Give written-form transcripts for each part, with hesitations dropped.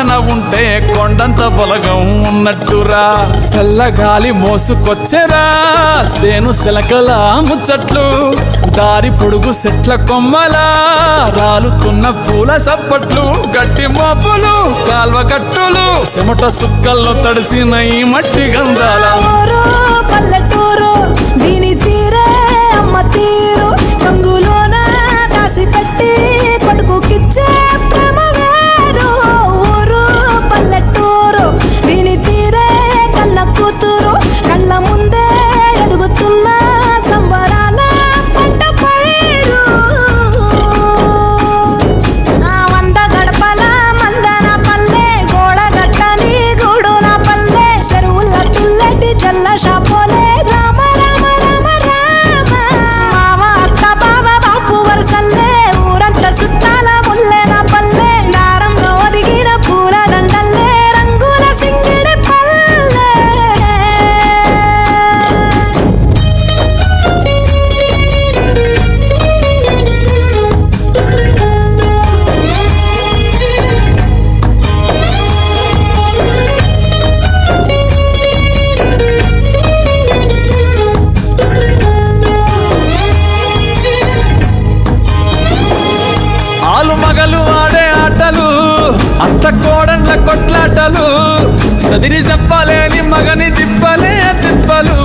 పక్కన ఉంటే కొండంత బలగం ఉన్నట్టురా చల్లగాలి మోసుకొచ్చెరా సేను శిలకల ముచ్చట్లు దారి పొడుగు చెట్ల కొమ్మలా రాలుతున్న పూల సప్పట్లు గట్టి మోపులు కాల్వ గట్టులు చెమట సుక్కల్లో తడిసిన ఈ మట్టి గంధాల పల్లెటూరు దీని తీరే అమ్మ తీరు కంగులోన కాసి పెట్టి కొడుకుకిచ్చే ప్రేమ వేరు ఊరు పల్లెటూరు దీని తీరే కన్న కూతురు కళ్ళ ముందే ఎదుగుతున్న సంబరాల పంట పైరు వంద గడపల మందన పల్లె గోడ గట్టని గూడు నా పల్లె చెరువుల తుల్లటి జల్ల షాపోలే రామ రామ రామ రామ మామ అత్త బావ బాపు వరసల్లే ఊరంత సుట్టాల ముల్లె నా పల్లె నారంలో ఒదిగిన పూల దండల్లే రంగుల సింగిడి పల్లె ఆలు మగలు ఆడే ఆటలు అత్త కోడళ్ళ కొట్లాటలు సదిరి చెప్పలేని మగని తిప్పలే తిప్పలు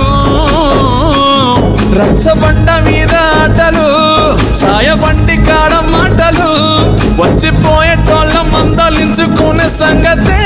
రచ్చబండ మీద ఆటలు ఛాయబండి కాడ మాటలు వచ్చిపోయేటోళ్ళ మందలించుకునే సంగతే